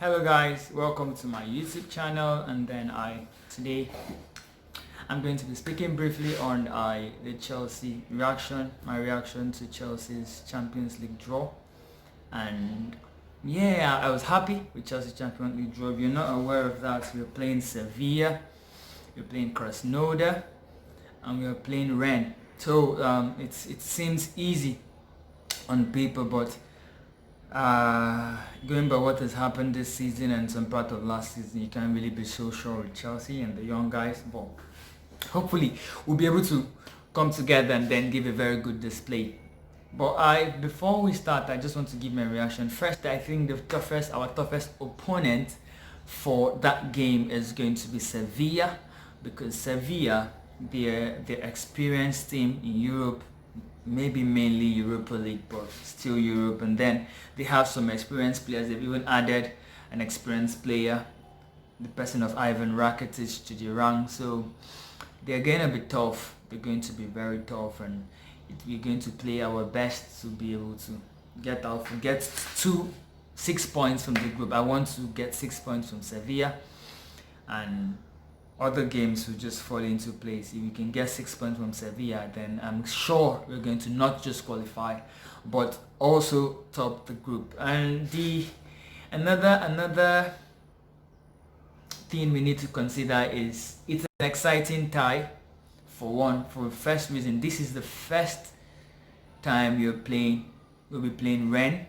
Hello guys, welcome to my YouTube channel, and today I'm going to be speaking briefly on the Chelsea reaction, my reaction to Chelsea's Champions League draw. And yeah, I was happy with Chelsea Champions League draw. If you're not aware of that, we're playing Sevilla, we're playing Krasnodar, and we're playing Rennes. So it seems easy on paper, but going by what has happened this season and some part of last season, you can't really be so sure with Chelsea and the young guys. But hopefully we'll be able to come together and then give a very good display. But before we start, I just want to give my reaction. First, I think our toughest opponent for that game is going to be Sevilla, because Sevilla, they're the experienced team in Europe, maybe mainly Europa League, but still Europe. And then they have some experienced players. They've even added an experienced player, the person of Ivan Rakitic, to the rank. So they're going to be tough. They're going to be very tough, and we're going to play our best to be able to get 6 points from the group. I want to get 6 points from Sevilla, and other games will just fall into place. If we can get 6 points from Sevilla, then I'm sure we're going to not just qualify, but also top the group. And another thing we need to consider is it's an exciting tie. For the first reason, this is the first time we'll be playing Rennes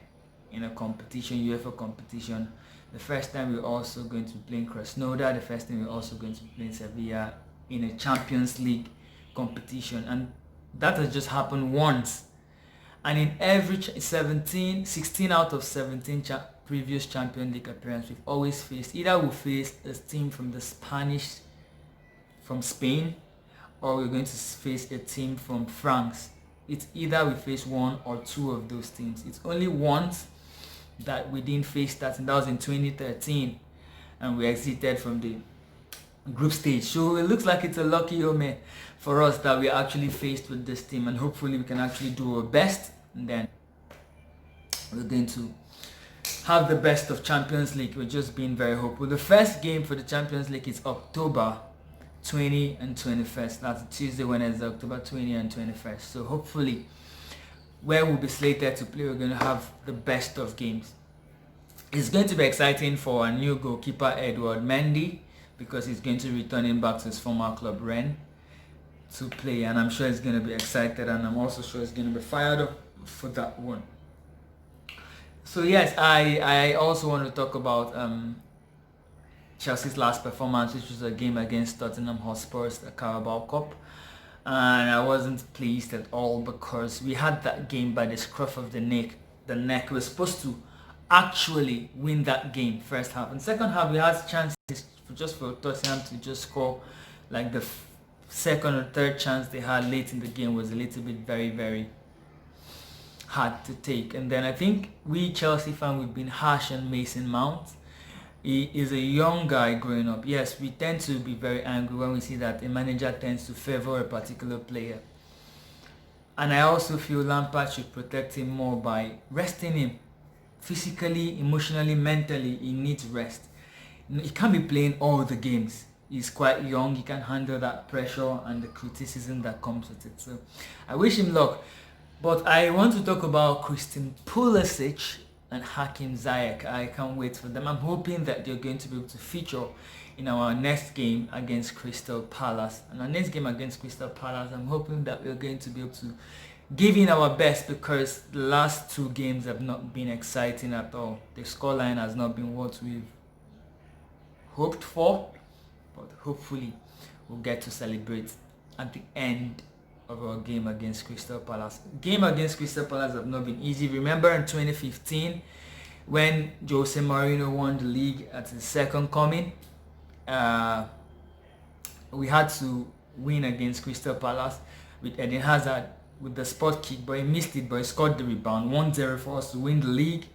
in a competition, UEFA competition. The first time we're also going to be playing Krasnodar. The first time we're also going to be playing Sevilla in a Champions League competition. And that has just happened once. And in every 16 out of 17 previous Champions League appearances, we've always faced, either we face a team from Spain, or we're going to face a team from France. It's either we face one or two of those teams. It's only once that we didn't face that, and that was in 2013, and we exited from the group stage. So it looks like it's a lucky omen for us that we're actually faced with this team, and hopefully we can actually do our best, and then we're going to have the best of Champions League. We're just being very hopeful. The first game for the Champions League is October 20 and 21st. That's Tuesday, Wednesday, October 20 and 21st. So hopefully, where we'll be slated to play, we're going to have the best of games. It's going to be exciting for our new goalkeeper, Edouard Mendy, because he's going to be returning back to his former club, Rennes, to play. And I'm sure he's going to be excited, and I'm also sure he's going to be fired up for that one. So yes, I also want to talk about Chelsea's last performance, which was a game against Tottenham Hotspur, the Carabao Cup. And I wasn't pleased at all, because we had that game by the scruff of the neck. We were supposed to actually win that game first half. And second half, we had chances for Tottenham to just score. Like the second or third chance they had late in the game was a little bit very, very hard to take. And then I think we Chelsea fans, we've been harsh on Mason Mount. He is a young guy growing up. Yes, we tend to be very angry when we see that a manager tends to favor a particular player. And I also feel Lampard should protect him more by resting him. Physically, emotionally, mentally, he needs rest. He can't be playing all the games. He's quite young. He can handle that pressure and the criticism that comes with it. So I wish him luck. But I want to talk about Christian Pulisic and Hakim Ziyech. I can't wait for them. I'm hoping that they're going to be able to feature in our next game against Crystal Palace. And our next game against Crystal Palace, I'm hoping that we're going to be able to give in our best, because the last two games have not been exciting at all. The scoreline has not been what we've hoped for, but hopefully we'll get to celebrate at the end of our game against Crystal Palace. Game against Crystal Palace have not been easy. Remember in 2015 when Jose Mourinho won the league at his second coming, we had to win against Crystal Palace with Eden Hazard with the spot kick, but he missed it, but he scored the rebound. 1-0 for us to win the league.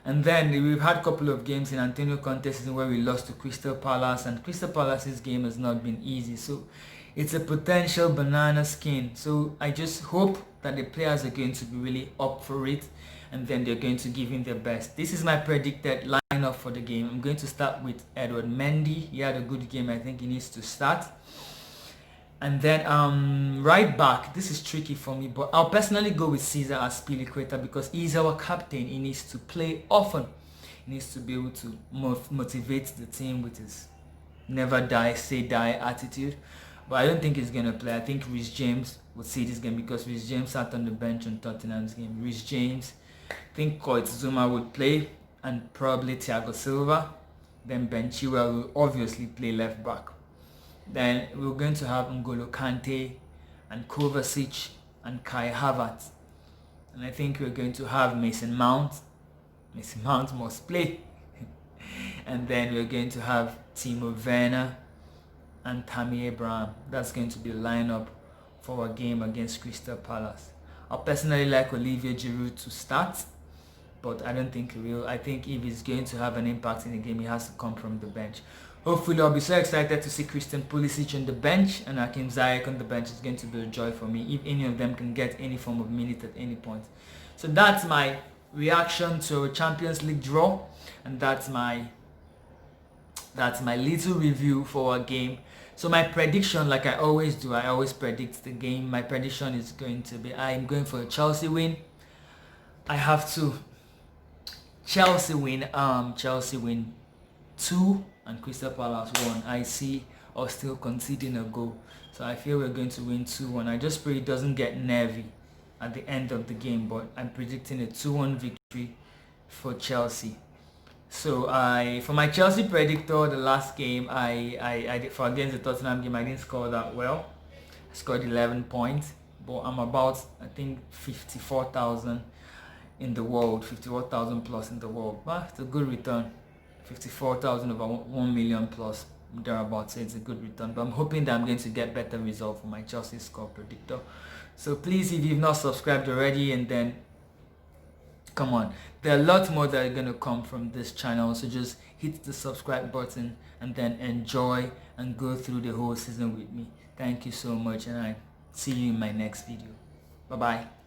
And then we've had a couple of games in Antonio Conte season where we lost to Crystal Palace, and Crystal Palace's game has not been easy. So it's a potential banana skin. So I just hope that the players are going to be really up for it, and then they're going to give him their best. This is my predicted lineup for the game. I'm going to start with Edward Mendy. He had a good game. I think he needs to start. And then right back, this is tricky for me, but I'll personally go with Cesar Azpilicueta because he's our captain. He needs to play often. He needs to be able to motivate the team with his never die, say die attitude. But I don't think he's going to play. I think Reece James will see this game because Reece James sat on the bench on Tottenham's game. Reece James, I think Kurt Zuma would play, and probably Thiago Silva. Then Ben Chilwell will obviously play left back. Then we're going to have N'Golo Kante and Kovacic and Kai Havertz. And I think we're going to have Mason Mount. Mason Mount must play. And then we're going to have Timo Werner and Tammy Abraham. That's going to be the lineup for our game against Crystal Palace. I personally like Olivier Giroud to start, but I don't think he will. I think if he's going to have an impact in the game, he has to come from the bench. Hopefully, I'll be so excited to see Christian Pulisic on the bench and Hakim Ziyech on the bench. It's going to be a joy for me if any of them can get any form of minute at any point. So that's my reaction to a Champions League draw, and that's my little review for our game. So my prediction, like I always do, I always predict the game. My prediction is going to be, I'm going for a Chelsea win. I have to Chelsea win 2 and Crystal Palace 1. I see us still conceding a goal, so I feel we're going to win 2-1. I just pray it doesn't get nervy at the end of the game, but I'm predicting a 2-1 victory for Chelsea. So for my Chelsea predictor, the last game I did for against the Tottenham game, I didn't score that well. I scored 11 points, but I'm about, I think, 54,000 in the world, 54,000 plus in the world. But it's a good return. 54,000 over 1 million plus thereabouts, so it's a good return. But I'm hoping that I'm going to get better result for my Chelsea score predictor. So please, if you've not subscribed already, and then come on, there are a lot more that are going to come from this channel, so just hit the subscribe button and then enjoy and go through the whole season with me. Thank you so much, and I see you in my next video. Bye bye.